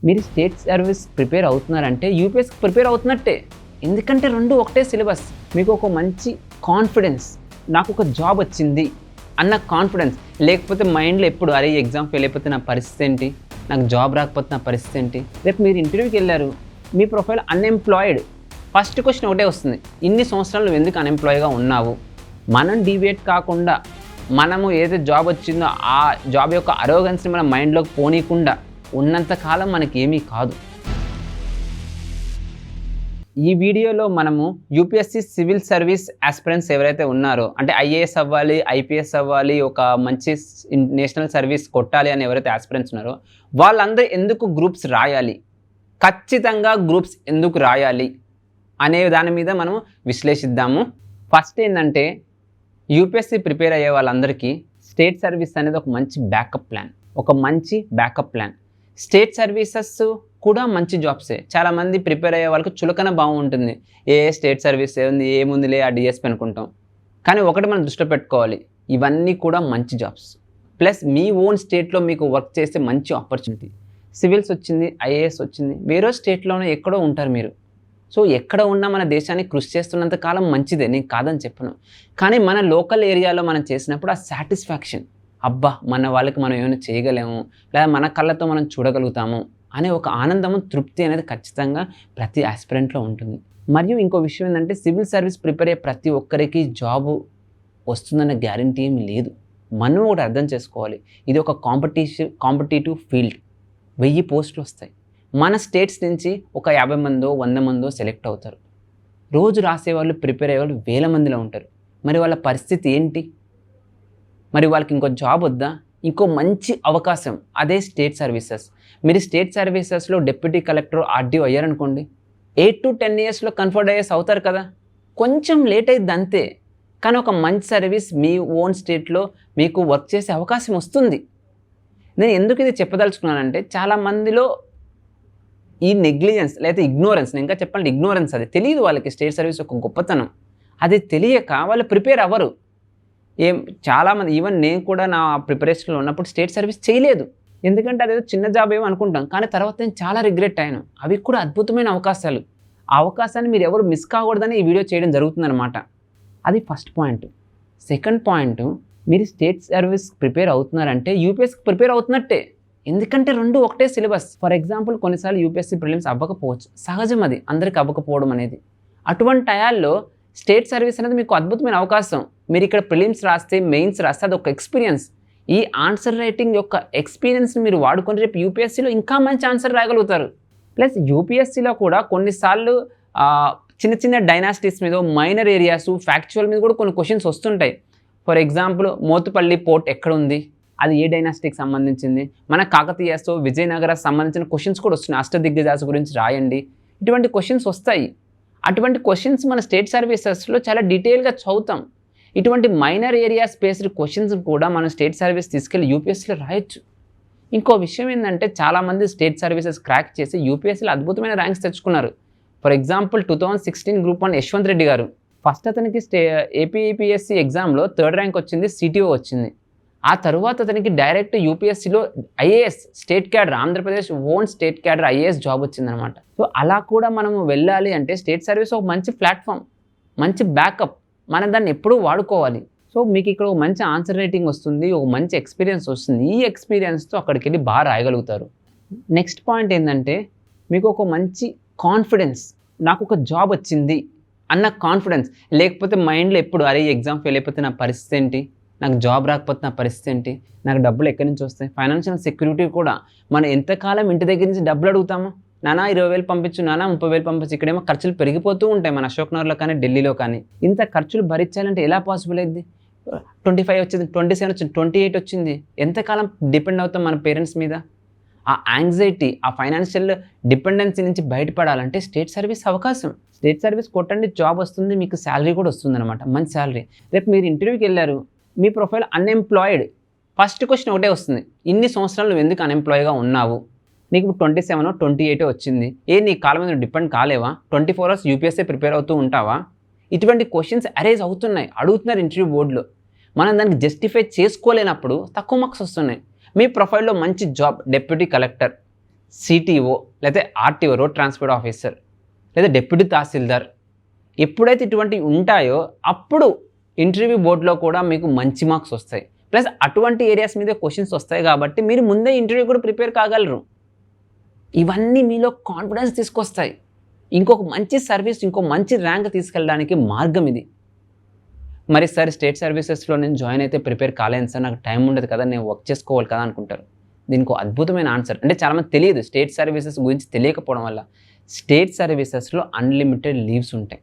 మీరు state service prepare అవుతున్నారంటే యూపీఎస్కి prepare అవుతున్నట్టే. ఎందుకంటే రెండు ఒకటే సిలబస్. మీకు ఒక మంచి కాన్ఫిడెన్స్, నాకు ఒక జాబ్ వచ్చింది అన్న కాన్ఫిడెన్స్, లేకపోతే మైండ్లో ఎప్పుడు అరే ఎగ్జామ్ ఫెయిల్ అయిపోతే నా పరిస్థితి ఏంటి, నాకు జాబ్ రాకపోతే నా పరిస్థితి ఏంటి. రేపు మీరు ఇంటర్వ్యూకి వెళ్ళారు, మీ ప్రొఫైల్ అన్ఎంప్లాయిడ్, ఫస్ట్ క్వశ్చన్ ఒకటే వస్తుంది, ఇన్ని సంవత్సరాలు నువ్వు ఎందుకు అన్ఎంప్లాయ్గా ఉన్నావు. మనం డివియేట్ కాకుండా, మనము ఏదైతే జాబ్ వచ్చిందో ఆ జాబ్ యొక్క అరోగెన్స్ని మన మైండ్లోకి పోనీయకుండా ఉన్నంతకాలం మనకి ఏమీ కాదు. ఈ వీడియోలో మనము యూపీఎస్సీ సివిల్ సర్వీస్ ఆస్పిరెంట్స్ ఎవరైతే ఉన్నారో, అంటే ఐఏఎస్ అవ్వాలి, ఐపీఎస్ అవ్వాలి, ఒక మంచి నేషనల్ సర్వీస్ కొట్టాలి అని ఎవరైతే ఆస్పిరెంట్స్ ఉన్నారో వాళ్ళందరూ ఎందుకు గ్రూప్స్ రాయాలి, ఖచ్చితంగా గ్రూప్స్ ఎందుకు రాయాలి అనే దాని మీద మనం విశ్లేషిద్దాము. ఫస్ట్ ఏంటంటే యూపీఎస్సీ ప్రిపేర్ అయ్యే వాళ్ళందరికీ స్టేట్ సర్వీస్ అనేది ఒక మంచి బ్యాకప్ ప్లాన్, ఒక మంచి బ్యాకప్ ప్లాన్. స్టేట్ సర్వీసెస్ కూడా మంచి జాబ్సే. చాలామంది ప్రిపేర్ అయ్యే వాళ్ళకి చులకన బాగుంటుంది, స్టేట్ సర్వీస్ ఏముందిలే ఆ డిఎస్పీ అనుకుంటాం. కానీ ఒకటి మనం దృష్టిలో పెట్టుకోవాలి, ఇవన్నీ కూడా మంచి జాబ్స్, ప్లస్ మీ ఓన్ స్టేట్లో మీకు వర్క్ చేసే మంచి ఆపర్చునిటీ. సివిల్స్ వచ్చింది, ఐఏఎస్ వచ్చింది, వేరే స్టేట్లోనే ఎక్కడో ఉంటారు మీరు. సో ఎక్కడ ఉన్నా మన దేశానికి కృషి చేస్తున్నంత కాలం మంచిదే, నేను కాదని చెప్పను. కానీ మన లోకల్ ఏరియాలో మనం చేసినప్పుడు ఆ సాటిస్ఫాక్షన్, అబ్బా మన వాళ్ళకి మనం ఏమైనా చేయగలేము, లేదా మన కళ్ళతో మనం చూడగలుగుతాము అనే ఒక ఆనందము, తృప్తి అనేది ఖచ్చితంగా ప్రతి ఆస్పిరెంట్లో ఉంటుంది. మరియు ఇంకో విషయం ఏంటంటే సివిల్ సర్వీస్ ప్రిపేర్ అయ్యే ప్రతి ఒక్కరికి జాబు వస్తుందన్న గ్యారంటీ ఏమి లేదు. మనం ఒకటి అర్థం చేసుకోవాలి, ఇది ఒక కాంపిటేటివ్ ఫీల్డ్. 1000 పోస్టులు వస్తాయి. మన స్టేట్స్ నుంచి ఒక 50 మందో 100 మందో సెలెక్ట్ అవుతారు. రోజు రాసేవాళ్ళు, ప్రిపేర్ అయ్యేవాళ్ళు 1000 మందిలో ఉంటారు. మరి వాళ్ళ పరిస్థితి ఏంటి? మరి వాళ్ళకి ఇంకో జాబ్ వద్దా? ఇంకో మంచి అవకాశం, అదే స్టేట్ సర్వీసెస్. మీరు స్టేట్ సర్వీసెస్లో డిప్యూటీ కలెక్టర్, ఆర్డీఓ అయ్యారనుకోండి, 8 to 10 yearsలో కన్ఫర్ట్ ఐఏఎస్ అవుతారు కదా. కొంచెం లేట్ అయింది అంతే, కానీ ఒక మంచి సర్వీస్ మీ ఓన్ స్టేట్లో మీకు వర్క్ చేసే అవకాశం వస్తుంది. నేను ఎందుకు ఇది చెప్పదలుచుకున్నానంటే చాలామందిలో ఈ నెగ్లిజెన్స్ లేదా ఇగ్నోరెన్స్, నేను ఇంకా చెప్పాలంటే ఇగ్నోరెన్స్, అది తెలియదు వాళ్ళకి స్టేట్ సర్వీస్ ఒక గొప్పతనం. అది తెలియక వాళ్ళు ప్రిపేర్ అవ్వరు. చాలామంది, ఈవెన్ నేను కూడా నా ప్రిపరేషన్లో ఉన్నప్పుడు స్టేట్ సర్వీస్ చేయలేదు. ఎందుకంటే అదేదో చిన్న జాబ్ ఏమో అనుకుంటాం, కానీ తర్వాత నేను చాలా రిగ్రెట్ అయ్యాను. అవి కూడా అద్భుతమైన అవకాశాలు. ఆ అవకాశాన్ని మీరు ఎవరు మిస్ కాకూడదని ఈ వీడియో చేయడం జరుగుతుందన్నమాట. అది ఫస్ట్ పాయింట్. సెకండ్ పాయింట్, మీరు స్టేట్ సర్వీస్ ప్రిపేర్ అవుతున్నారంటే యూపీఎస్కి ప్రిపేర్ అవుతున్నట్టే. ఎందుకంటే రెండు ఒకటే సిలబస్. ఫర్ ఎగ్జాంపుల్ కొన్నిసార్లు యూపీఎస్సీ ప్రిలిమ్స్ అవ్వకపోవచ్చు, సహజం, అది అందరికీ అవ్వకపోవడం అనేది. అటువంటి టయాల్లో స్టేట్ సర్వీస్ అనేది మీకు అద్భుతమైన అవకాశం. మీరు ఇక్కడ ప్రిలిమ్స్ రాస్తే, మెయిన్స్ రాస్తే అది ఒక ఎక్స్పీరియన్స్. ఈ ఆన్సర్ రైటింగ్ యొక్క ఎక్స్పీరియన్స్ని మీరు వాడుకొని రేపు యూపీఎస్సీలో ఇంకా మంచి ఆన్సర్ రాయగలుగుతారు. ప్లస్ యూపీఎస్సీలో కూడా కొన్నిసార్లు చిన్న చిన్న డైనాసిటీస్ మీద, మైనర్ ఏరియాస్, ఫ్యాక్చువల్ మీద కూడా కొన్ని క్వశ్చన్స్ వస్తుంటాయి. ఫర్ ఎగ్జాంపుల్ మోతుపల్లి పోర్ట్ ఎక్కడ ఉంది, అది ఏ డైనాసిటీకి సంబంధించింది, మన కాకతీయస్తో విజయనగర సంబంధించిన క్వశ్చన్స్ కూడా వస్తున్నాయి. అష్టదిగ్గజాస్ గురించి రాయండి, ఇటువంటి క్వశ్చన్స్ వస్తాయి. అటువంటి క్వశ్చన్స్ మన స్టేట్ సర్వీసెస్లో చాలా డీటెయిల్గా చదువుతాం. ఇటువంటి మైనర్ ఏరియా స్పేస్డ్ క్వశ్చన్స్ కూడా మనం స్టేట్ సర్వీస్ తీసుకెళ్ళి యూపీఎస్సీలో రాయొచ్చు. ఇంకో విషయం ఏంటంటే చాలామంది స్టేట్ సర్వీసెస్ క్రాక్ చేసి యూపీఎస్సీలో అద్భుతమైన ర్యాంక్స్ తెచ్చుకున్నారు. For example 2016 group 1 Yashwant Reddy గారు, ఫస్ట్ అతనికి ఏపీఎస్సీ ఎగ్జామ్లో 3rd ర్యాంక్ వచ్చింది, సిటీఓ వచ్చింది. ఆ తర్వాత అతనికి డైరెక్ట్ యూపీఎస్సీలో IAS state cadre, Andhra Pradesh own state cadre IAS job వచ్చిందనమాట. సో అలా కూడా మనము వెళ్ళాలి అంటే స్టేట్ సర్వీస్ ఒక మంచి ప్లాట్ఫామ్, మంచి బ్యాకప్, మనం దాన్ని ఎప్పుడూ వాడుకోవాలి. సో మీకు ఇక్కడ ఒక మంచి ఆన్సర్ రైటింగ్ వస్తుంది, ఒక మంచి ఎక్స్పీరియన్స్ వస్తుంది. ఈ ఎక్స్పీరియన్స్తో అక్కడికి వెళ్ళి బాగా రాయగలుగుతారు. నెక్స్ట్ పాయింట్ ఏంటంటే మీకు ఒక మంచి కాన్ఫిడెన్స్, నాకు ఒక జాబ్ వచ్చింది అన్న కాన్ఫిడెన్స్, లేకపోతే మైండ్లో ఎప్పుడు అరే ఎగ్జామ్ ఫెయిల్ అయిపోతే నా పరిస్థితి ఏంటి, నాకు జాబ్ రాకపోతే నా పరిస్థితి ఏంటి, నాకు డబ్బులు ఎక్కడి నుంచి వస్తాయి. ఫైనాన్షియల్ సెక్యూరిటీ కూడా, మనం ఎంతకాలం ఇంటి దగ్గర నుంచి డబ్బులు అడుగుతాము, నానా 20,000 పంపించు, నానా 30,000 పంపించు. ఇక్కడేమో ఖర్చులు పెరిగిపోతూ ఉంటాయి మన అశోక్ నగర్లో కానీ ఢిల్లీలో కానీ. ఇంత ఖర్చులు భరించాలంటే ఎలా పాసిబుల్ అయింది? 25 వచ్చింది, 27 వచ్చింది, 28 వచ్చింది. ఎంతకాలం డిపెండ్ అవుతాం మన పేరెంట్స్ మీద? ఆ యాంగ్జైటీ, ఆ ఫైనాన్షియల్ డిపెండెన్సీ నుంచి బయటపడాలంటే స్టేట్ సర్వీస్ అవకాశం. స్టేట్ సర్వీస్ కొట్టండి, జాబ్ వస్తుంది, మీకు శాలరీ కూడా వస్తుంది అనమాట, మంచి శాలరీ. రేపు మీరు ఇంటర్వ్యూకి వెళ్ళారు, మీ ప్రొఫైల్ అన్ఎంప్లాయిడ్, ఫస్ట్ క్వశ్చన్ ఒకటే వస్తుంది, ఇన్ని సంవత్సరాలు నువ్వు ఎందుకు అన్ఎంప్లాయ్గా ఉన్నావు, నీకు 27 28 వచ్చింది, నీ కాళ్ళ మీద డిపెండ్ కాలేవా, 24 hours యూపీఎస్సీ ప్రిపేర్ అవుతూ ఉంటావా? ఇటువంటి క్వశ్చన్స్ అరేజ్ అవుతున్నాయి, అడుగుతున్నారు ఇంటర్వ్యూ బోర్డులో. మనం దానికి జస్టిఫై చేసుకోలేనప్పుడు తక్కువ మార్క్స్ వస్తున్నాయి. మీ ప్రొఫైల్లో మంచి జాబ్, డిప్యూటీ కలెక్టర్, సిటీఓ లేకపోతే ఆర్టీఓ రోడ్ ట్రాన్స్పోర్ట్ ఆఫీసర్ లేదా డిప్యూటీ తహసీల్దార్ ఎప్పుడైతే ఇటువంటివి ఉంటాయో అప్పుడు ఇంటర్వ్యూ బోర్డులో కూడా మీకు మంచి మార్క్స్ వస్తాయి. ప్లస్ అటువంటి ఏరియాస్ మీద క్వశ్చన్స్ వస్తాయి కాబట్టి మీరు ముందే ఇంటర్వ్యూ కూడా ప్రిపేర్ కాగలరు. ఇవన్నీ మీలో కాన్ఫిడెన్స్ తీసుకొస్తాయి. ఇంకొక మంచి సర్వీస్, ఇంకో మంచి ర్యాంక్ తీసుకెళ్ళడానికి మార్గం ఇది. మరి సార్ స్టేట్ సర్వీసెస్లో నేను జాయిన్ అయితే ప్రిపేర్ కాలేను సార్, నాకు టైం ఉండదు కదా, నేను వర్క్ చేసుకోవాలి కదా అనుకుంటారు. దీనికి అద్భుతమైన ఆన్సర్. అంటే చాలామంది తెలియదు స్టేట్ సర్వీసెస్ గురించి తెలియకపోవడం వల్ల. స్టేట్ సర్వీసెస్లో అన్లిమిటెడ్ లీవ్స్ ఉంటాయి.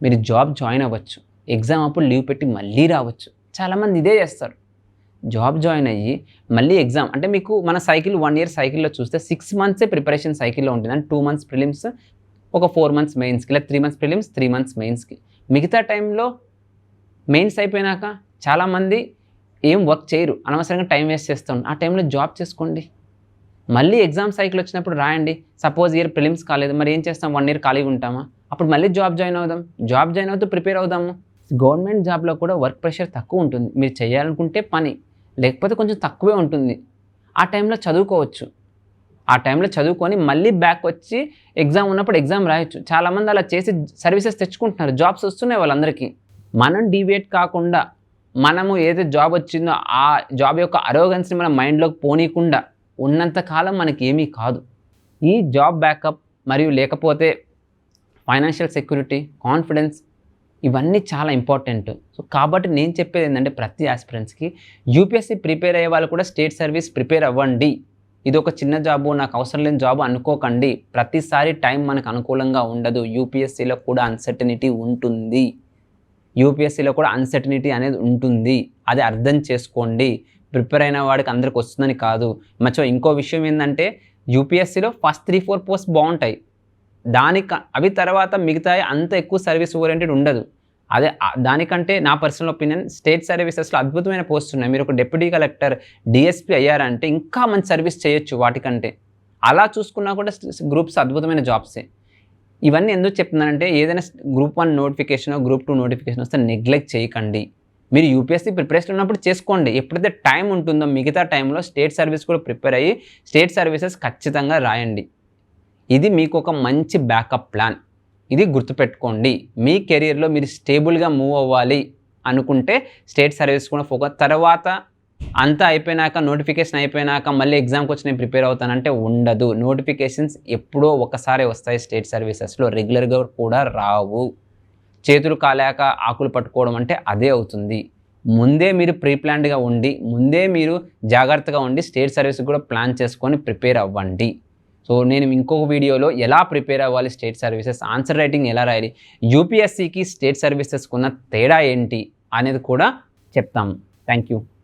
మీరు జాబ్ జాయిన్ అవ్వచ్చు, ఎగ్జామ్ అప్పుడు లీవ్ పెట్టి మళ్ళీ రావచ్చు. చాలామంది ఇదే చేస్తారు. జాబ్ జాయిన్ అయ్యి మళ్ళీ ఎగ్జామ్, అంటే మీకు మన సైకిల్ 1 year సైకిల్లో చూస్తే 6 monthsే ప్రిపరేషన్ సైకిల్లో ఉంటుంది. అంటే 2 months ప్రిలిమ్స్, ఒక 4 months మెయిన్స్కి, లేదా 3 months ప్రిలిమ్స్, 3 months మెయిన్స్కి. మిగతా టైంలో మెయిన్స్ అయిపోయినాక చాలామంది ఏం వర్క్ చేయరు, అనవసరంగా టైం వేస్ట్ చేస్తాం. ఆ టైంలో జాబ్ చేసుకోండి. మళ్ళీ ఎగ్జామ్ సైకిల్ వచ్చినప్పుడు రాయండి. సపోజ్ ఇయర్ ప్రిలిమ్స్ కాలేదు, మరి ఏం చేస్తాం, 1 year ఖాళీగా ఉంటామా? అప్పుడు మళ్ళీ జాబ్ జాయిన్ అవుదాం. జాబ్ జాయిన్ అవుతూ ప్రిపేర్ అవుదాము. గవర్నమెంట్ జాబ్లో కూడా వర్క్ ప్రెషర్ తక్కువ ఉంటుంది. మీరు చేయాలనుకుంటే పని, లేకపోతే కొంచెం తక్కువే ఉంటుంది. ఆ టైంలో చదువుకోవచ్చు. ఆ టైంలో చదువుకొని మళ్ళీ బ్యాక్ వచ్చి ఎగ్జామ్ ఉన్నప్పుడు ఎగ్జామ్ రాయొచ్చు. చాలామంది అలా చేసి సర్వీసెస్ తెచ్చుకుంటున్నారు, జాబ్స్ వస్తున్నాయి వాళ్ళందరికీ. మనం డివియేట్ కాకుండా, మనము ఏదైతే జాబ్ వచ్చిందో ఆ జాబ్ యొక్క అరోగెన్స్ని మన మైండ్లోకి పోనీయకుండా ఉన్నంతకాలం మనకి ఏమీ కాదు. ఈ జాబ్ బ్యాకప్ మరియు లేకపోతే ఫైనాన్షియల్ సెక్యూరిటీ, కాన్ఫిడెన్స్, ఇవన్నీ చాలా ఇంపార్టెంట్. సో కాబట్టి నేను చెప్పేది ఏంటంటే ప్రతి ఆస్పిరెంట్స్కి యూపీఎస్సీ ప్రిపేర్ అయ్యే వాళ్ళు కూడా స్టేట్ సర్వీస్ ప్రిపేర్ అవ్వండి. ఇది ఒక చిన్న జాబు, నాకు అవసరం లేని జాబు అనుకోకండి. ప్రతిసారి టైం మనకు అనుకూలంగా ఉండదు. యూపీఎస్సీలో కూడా అన్సర్టనిటీ ఉంటుంది. యూపీఎస్సీలో కూడా అన్సర్టనిటీ అనేది ఉంటుంది. అది అర్థం చేసుకోండి. ప్రిపేర్ అయిన వాడికి అందరికి వస్తుందని కాదు. ఇంకో విషయం ఏంటంటే యూపీఎస్సీలో ఫస్ట్ 3-4 పోస్ట్ బాగుంటాయి. అవి తర్వాత మిగతాయి అంత ఎక్కువ సర్వీస్ ఓరియంటెడ్ ఉండదు. దానికంటే నా పర్సనల్ ఒపీనియన్ స్టేట్ సర్వీసెస్లో అద్భుతమైన పోస్ట్ ఉన్నాయి. మీరు ఒక డిప్యూటీ కలెక్టర్, డిఎస్పీ అయ్యారంటే ఇంకా మంచి సర్వీస్ చేయొచ్చు వాటికంటే. అలా చూసుకున్నా కూడా గ్రూప్స్ అద్భుతమైన జాబ్సే. ఇవన్నీ ఎందుకు చెప్తున్నానంటే ఏదైనా గ్రూప్ 1 నోటిఫికేషన్, గ్రూప్ 2 నోటిఫికేషన్ వస్తే నెగ్లెక్ట్ చేయకండి. మీరు యూపీఎస్సీ ప్రిపరేషన్ ఉన్నప్పుడు చేసుకోండి. ఎప్పుడైతే టైం ఉంటుందో మిగతా టైంలో స్టేట్ సర్వీస్ కూడా ప్రిపేర్ అయ్యి స్టేట్ సర్వీసెస్ ఖచ్చితంగా రాయండి. ఇది మీకు ఒక మంచి బ్యాకప్ ప్లాన్. ఇది గుర్తుపెట్టుకోండి. మీ కెరీర్లో మీరు స్టేబుల్గా మూవ్ అవ్వాలి అనుకుంటే స్టేట్ సర్వీస్ కూడా ఫోకస్. తర్వాత అంతా అయిపోయినాక, నోటిఫికేషన్ అయిపోయినాక మళ్ళీ ఎగ్జామ్కి వచ్చి నేను ప్రిపేర్ అవుతానంటే ఉండదు. నోటిఫికేషన్స్ ఎప్పుడో ఒకసారి వస్తాయి స్టేట్ సర్వీసెస్లో, రెగ్యులర్గా కూడా రావు. చేతులు కాలాక ఆకులు పట్టుకోవడం అంటే అదే అవుతుంది. ముందే మీరు ప్రీప్లాన్డ్గా ఉండి, ముందే మీరు జాగ్రత్తగా ఉండి స్టేట్ సర్వీస్ కూడా ప్లాన్ చేసుకొని ప్రిపేర్ అవ్వండి. సో నేను ఇంకొక వీడియోలో ఎలా ప్రిపేర్ అవ్వాలి స్టేట్ సర్వీసెస్, ఆన్సర్ రైటింగ్ ఎలా రాయాలి, యూపీఎస్సీకి స్టేట్ సర్వీసెస్కి ఉన్న తేడా ఏంటి అనేది కూడా చెప్తాము. Thank you.